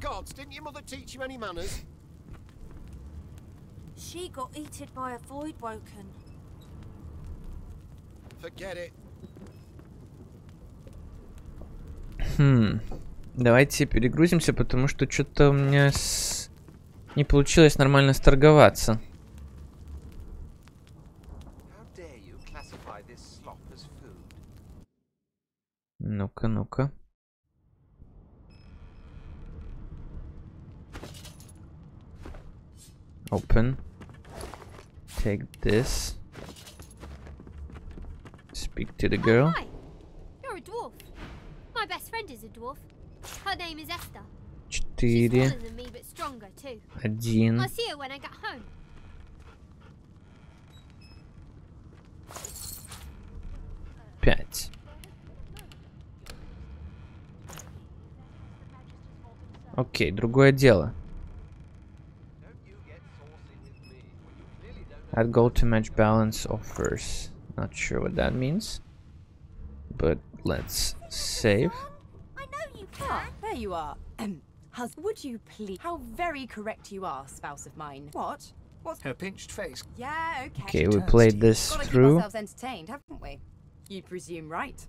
Gods, didn't your mother teach you any manners? She got eaten by a void woken. Forget it. Давайте перегрузимся, потому что что-то у меня не получилось нормально сторговаться. Ну-ка, ну-ка. Open. Take this. Speak to the girl. Hi. You're a dwarf. My best friend is a dwarf. Her name is Esther. 4. She's smaller than me, but stronger too. 1. I'll see her when I get home. Окей, другое дело. Add gold to match balance offers. Not sure what that means. But let's save. I know you can. There you are. Would you please? How very correct you are, spouse of mine. What? What's her pinched face? Yeah, okay. Okay, we played this Gotta through. keep ourselves entertained, haven't we? You presume right.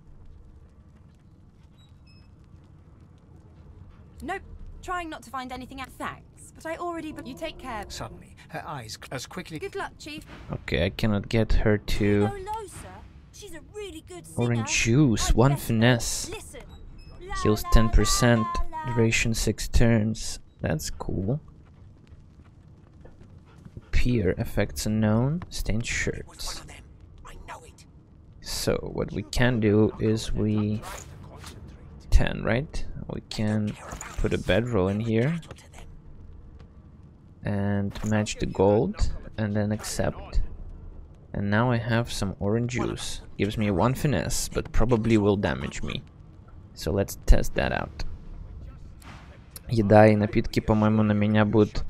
Nope. Trying not to find anything out. Thanks, but I already. You take care. Suddenly, her eyes as quickly. Good luck, Chief. Okay, I cannot get her to. No, sir. She's a really good singer. Orange juice, 1 finesse. Listen. Heals 10%, duration 6 turns. That's cool. Peer effects unknown, stained shirts. So what we can do is 10, right? We can put a bedroll in here and match the gold and then accept. And now I have some orange juice. Gives me 1 finesse, but probably will damage me. So let's test that out. Еда и напитки, по-моему, на меня будут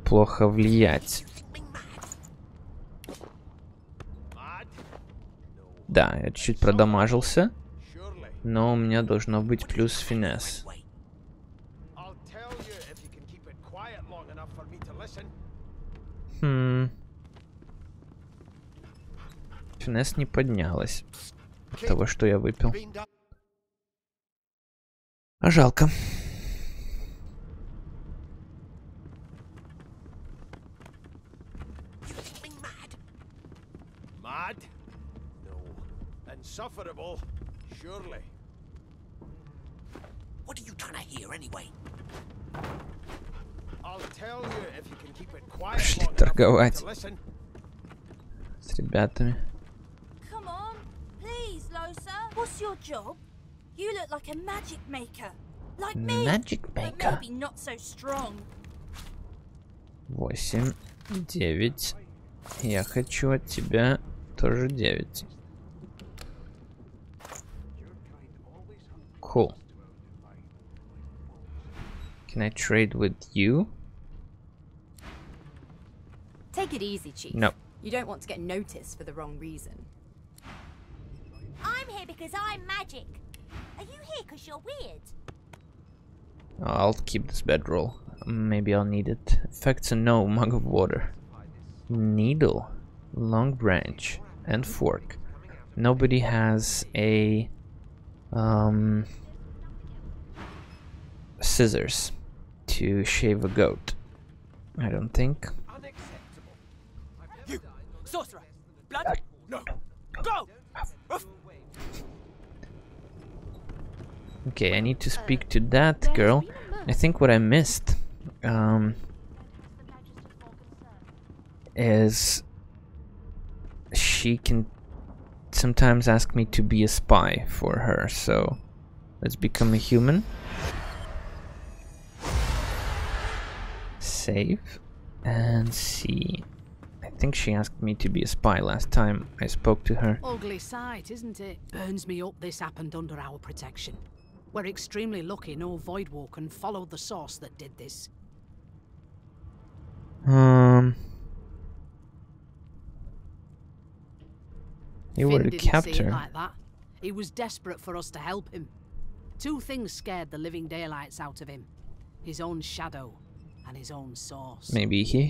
плохо влиять. Да, я чуть-чуть продамажился, но у меня должно быть плюс финес. Финес не поднялась от того, что я выпил. А жалко. Mad? No. Insufferable? Surely. What are you trying to hear anyway? I'll tell you if you can keep it quiet Пошли long enough торговать to listen. с ребятами. Come on, please, Losa. What's your job? You look like a magic maker. Like me. Magic But maker. maybe not so strong. 8, 9. Я хочу от тебя тоже 9. Cool. Can I trade with you? Take it easy, Chief. No. You don't want to get noticed for the wrong reason. I'm here because I'm magic. Are you here because you're weird? I'll keep this bedroll. Maybe I'll need it. Effects and no. Mug of water. Needle. Long branch. And fork. Nobody has a... scissors to shave a goat. I don't think. You! Sorcerer! Blood? No! Go! Okay, I need to speak to that girl. I think what I missed is she can sometimes ask me to be a spy for her, so let's become a human. Save and see. I think she asked me to be a spy last time I spoke to her. Ugly sight, isn't it? Burns me up this happened under our protection. We're extremely lucky no Voidwalker followed the source that did this. You were the Finn didn't see it captor. like that. He was desperate for us to help him. Two things scared the living daylights out of him. His own shadow and his own source. Maybe he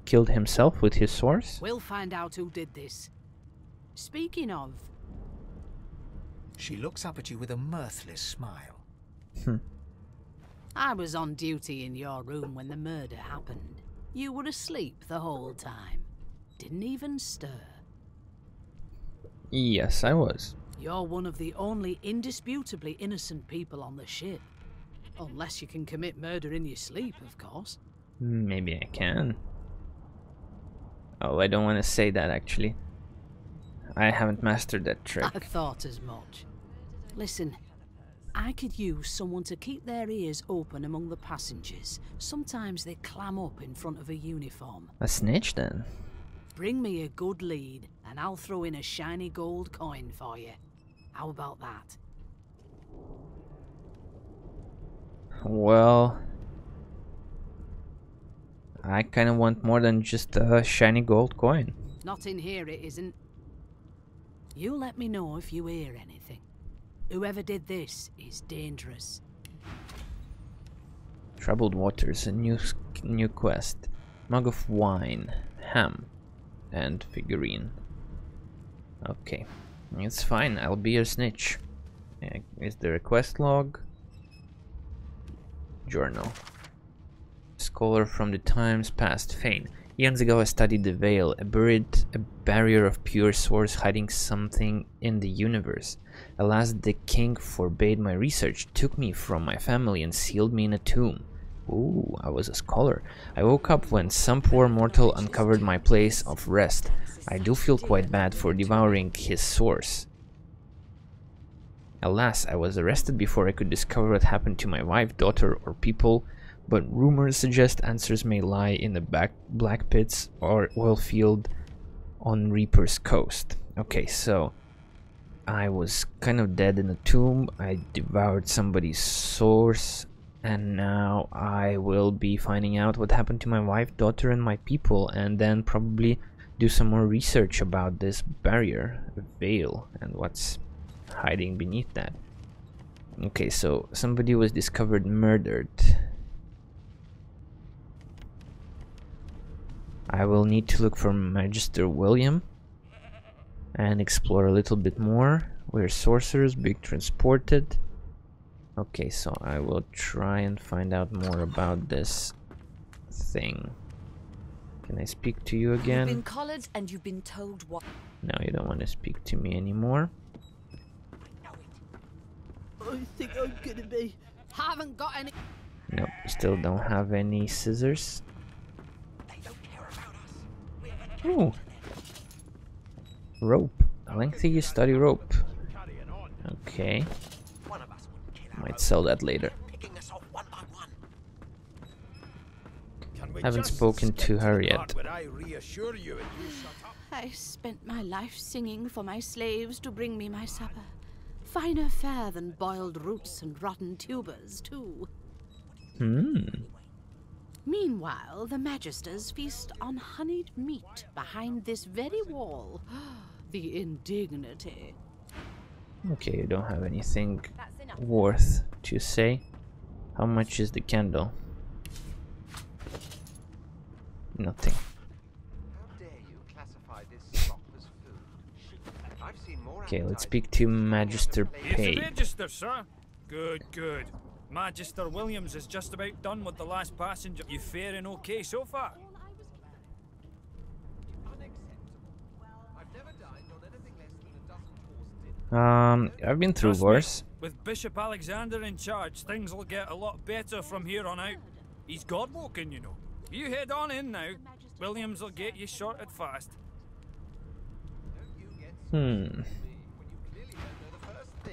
killed himself with his source? We'll find out who did this. Speaking of... She looks up at you with a mirthless smile. I was on duty in your room when the murder happened. You were asleep the whole time. Didn't even stir. Yes, I was. You're one of the only indisputably innocent people on the ship. Unless you can commit murder in your sleep, of course. Maybe I can. Oh, I don't want to say that actually. I haven't mastered that trick. I thought as much. Listen, I could use someone to keep their ears open among the passengers. Sometimes they clam up in front of a uniform. A snitch then? Bring me a good lead, and I'll throw in a shiny gold coin for you. How about that? Well, I kind of want more than just a shiny gold coin. Not in here, it isn't. You let me know if you hear anything. Whoever did this is dangerous. Troubled waters, a new quest. Mug of wine, ham, and figurine. Okay, it's fine. I'll be a snitch. Is there a quest log? Journal. Scholar from the times past. Fane. Eons ago I studied the Veil, a barrier of pure source hiding something in the universe. Alas, the king forbade my research, took me from my family and sealed me in a tomb. Ooh, I was a scholar. I woke up when some poor mortal uncovered my place of rest. I do feel quite bad for devouring his source. Alas, I was arrested before I could discover what happened to my wife, daughter, or people, but rumors suggest answers may lie in the black pits or oil field on Reaper's Coast. Okay, so I was kind of dead in a tomb, I devoured somebody's source, and now I will be finding out what happened to my wife, daughter, and my people, and then probably do some more research about this barrier, veil, and what's hiding beneath that. Okay, so somebody was discovered murdered. I will need to look for Magister William and explore a little bit more. We're sorcerers being transported. Okay, so I will try and find out more about this thing. Can I speak to you again? You've been collared and you've been told what. No, you don't want to speak to me anymore. I think I'm gonna be. Haven't got any. Nope, still don't have any scissors. Ooh. Rope. Lengthy study rope. Okay. Might sell that later. Haven't spoken to her yet. I spent my life singing for my slaves to bring me my supper. Finer fare than boiled roots and rotten tubers, too. Meanwhile, the Magisters feast on honeyed meat behind this very wall. The indignity. Okay, you don't have anything worth to say. How much is the candle? Nothing. Okay, let's speak to Magister Here's the Page. register, sir. Good, good. Magister Williams is just about done with the last passenger. You faring okay so far? I've been through Trust me, worse. with Bishop Alexander in charge, things will get a lot better from here on out. He's God-woken, you know. You head on in now. Williams will get you sorted fast.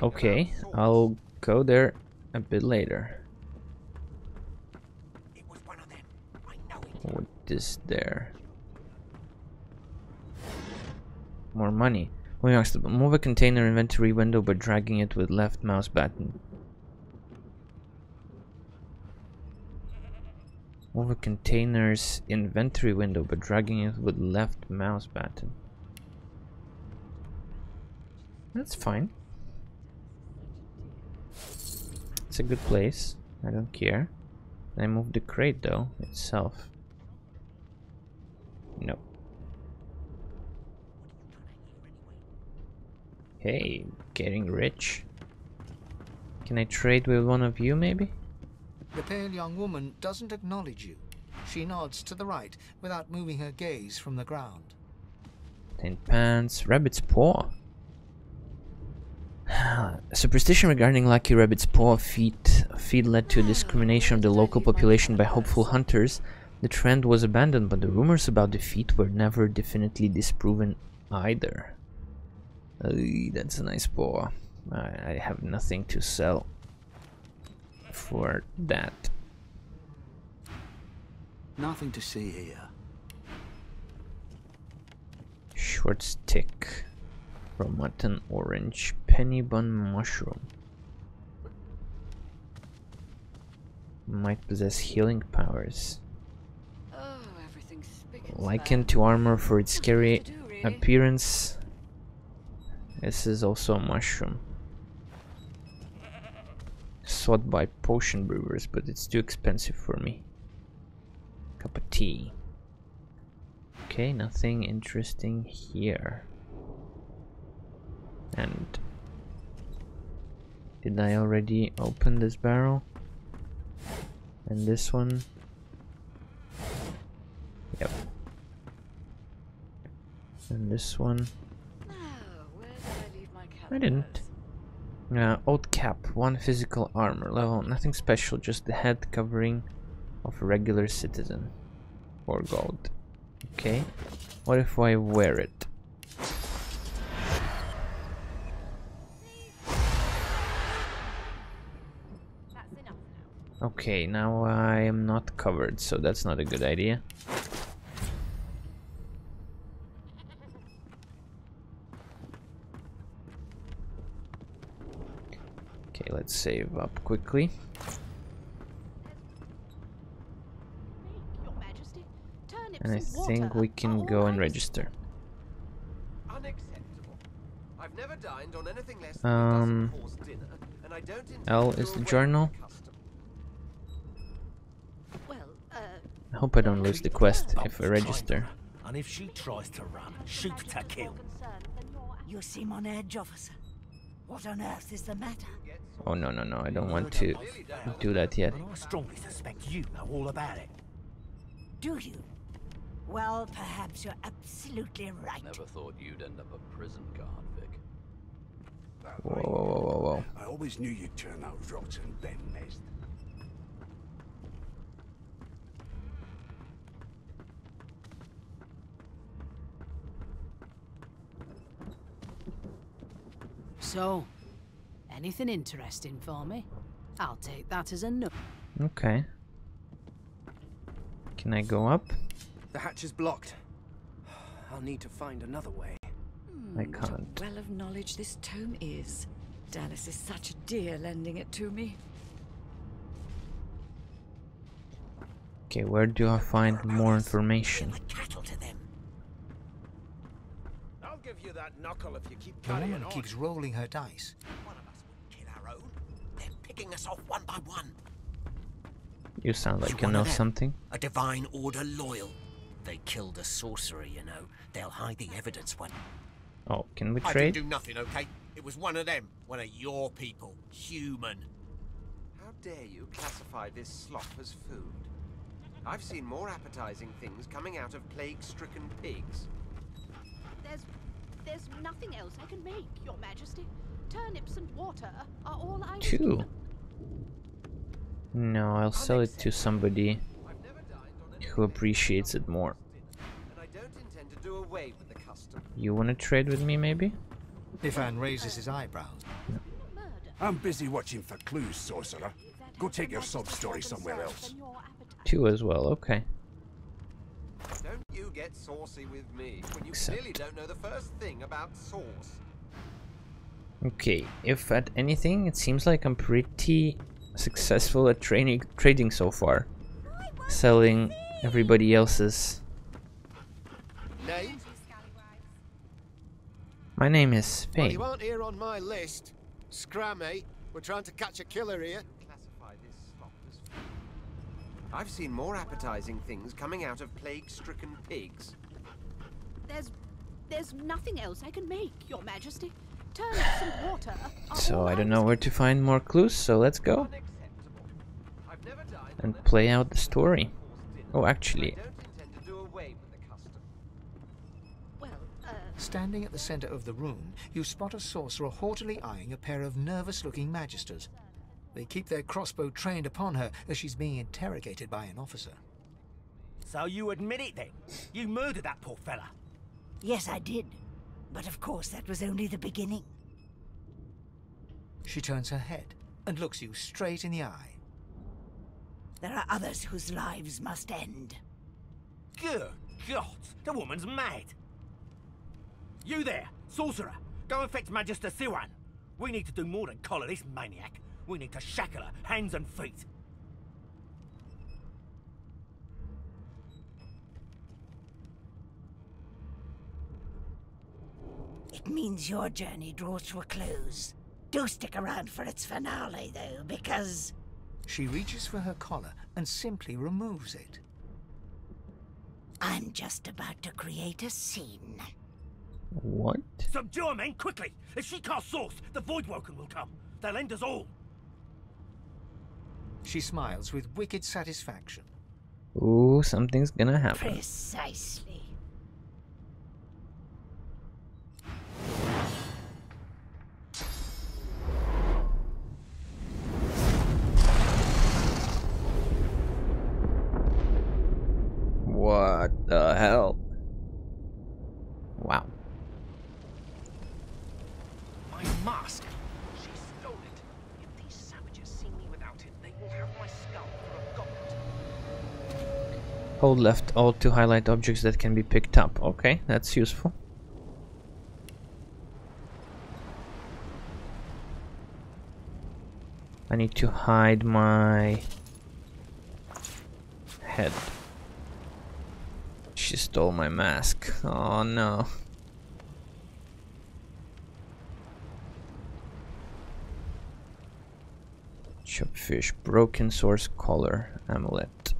Okay, I'll go there a bit later. What is there? More money. Move a container inventory window by dragging it with left mouse button. Move a container's inventory window by dragging it with left mouse button. That's fine. It's a good place. I don't care. Can I move the crate though itself? No. Hey, getting rich. Can I trade with one of you maybe? The pale young woman doesn't acknowledge you. She nods to the right without moving her gaze from the ground. Tin pants, rabbit's paw. A superstition regarding lucky rabbit's paw feet led to discrimination of the local population by hopeful hunters. The trend was abandoned, but the rumors about the feet were never definitely disproven either. That's a nice paw. I have nothing to sell for that. Nothing to see here. Short stick. Mutton orange. Penny bun mushroom. Might possess healing powers. Likened to armor for its scary appearance. This is also a mushroom. Sought by potion brewers, but it's too expensive for me. Cup of tea. Okay, nothing interesting here. And did I already open this barrel? And this one? Yep. And this one? I didn't. Old cap, 1 physical armor level, nothing special, just the head covering of a regular citizen. 4 gold. Okay. What if I wear it? Okay, now I am not covered, so that's not a good idea. Okay, let's save up quickly. And I think we can go and register. Unacceptable. I've never dined on anything less than a dozen-course dinner, and I don't intend L to is go the away journal. from custom. I hope I don't lose the quest if I register. And if she tries to run, shoot to kill. You seem on edge, officer. What on earth is the matter? Oh no, I don't want to do that yet. I strongly suspect you know all about it. Do you? Well, perhaps you're absolutely right. Never thought you'd end up a prison guard, Vic. Whoa. I always knew you'd turn out rotten, Ben Nest. So, anything interesting for me? I'll take that as a no. Okay. Can I go up? The hatch is blocked. I'll need to find another way. I can't. What a well of knowledge this tome is. Dallas is such a dear lending it to me. Okay, where do I find more information? I'll give you that knuckle if you keep The carrying woman on. keeps rolling her dice. One of us would kill our own. They're picking us off one by one. You sound like you one know of them. something. A divine order loyal. They killed a sorcerer, you know. They'll hide the evidence when... Oh, can we I trade? didn't do nothing, okay? It was one of them. One of your people. Human. How dare you classify this slop as food? I've seen more appetizing things coming out of plague-stricken pigs. There's nothing else I can make, Your Majesty. Turnips and water are all I was Two. given. No, I'll sell it to somebody who appreciates it more. And I don't intend to do away with the custom. You wanna trade with me, maybe? Ifan raises his eyebrows. I'm busy watching for clues, sorcerer. Go take your sob story somewhere else. 2 as well, okay. Don't you get saucy with me when you Accept. clearly don't know the first thing about sauce. Okay, if at anything, it seems like I'm pretty successful at trading so far. Selling everybody else's. Name? My name is Well, Fane. you aren't here on my list. Scram, eh? We're trying to catch a killer here. Classify this slop as food. I've seen more appetizing things coming out of plague-stricken pigs. There's nothing else I can make, Your Majesty. Turnips and water are So all I don't know where to find more clues, so let's go and play out the story. Oh, actually, Standing at the center of the room, you spot a sorcerer haughtily eyeing a pair of nervous-looking magisters. They keep their crossbow trained upon her as she's being interrogated by an officer. So you admit it then? You murdered that poor fella? Yes, I did. But of course, that was only the beginning. She turns her head and looks you straight in the eye. There are others whose lives must end. Good God, the woman's mad. You there, sorcerer, go and fetch Magister Siwan. We need to do more than collar this maniac. We need to shackle her, hands and feet. It means your journey draws to a close. Do stick around for its finale, though, because... She reaches for her collar and simply removes it. I'm just about to create a scene. what? Subdue her, men, quickly! If she casts source, the Voidwoken will come. They'll end us all. She smiles with wicked satisfaction. Ooh, something's gonna happen. Precisely. What the hell? Wow. My mask! She stole it. If these savages see me without it, they will have my skull for a goblet. Hold left alt to highlight objects that can be picked up. Okay, that's useful. I need to hide my head. She stole my mask. Oh no. Chopfish, broken source collar, amulet.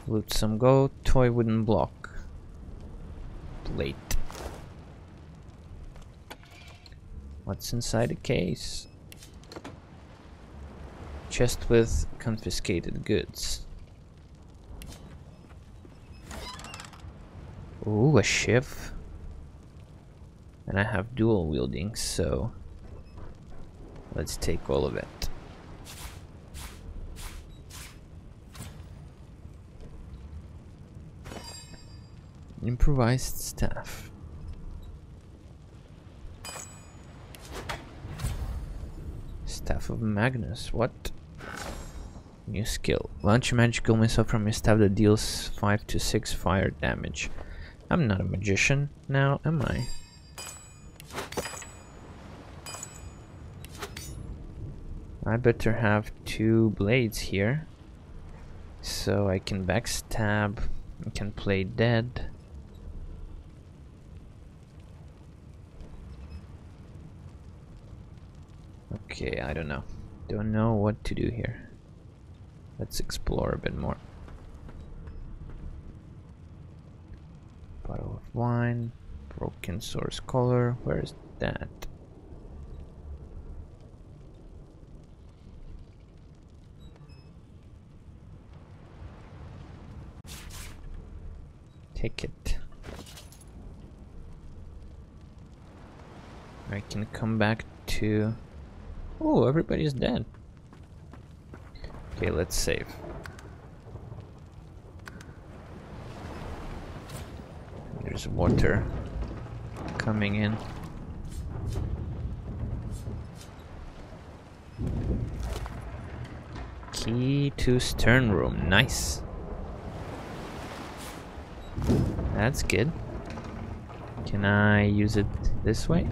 Loot some gold, toy wooden block. Plate. What's inside the case? Chest with confiscated goods. Ooh, a shiv. And I have dual wielding, so let's take all of it. Improvised staff. Staff of Magnus, what? New skill. Launch a magical missile from your staff that deals 5 to 6 fire damage. I'm not a magician now, am I? I better have 2 blades here. So I can backstab, I can play dead. Okay, I don't know. Don't know what to do here. Let's explore a bit more. Bottle of wine, broken source color, where is that? Take it. I can come back to... Oh, everybody's dead. Okay, let's save. There's water coming in. Key to stern room. Nice. That's good. Can I use it this way?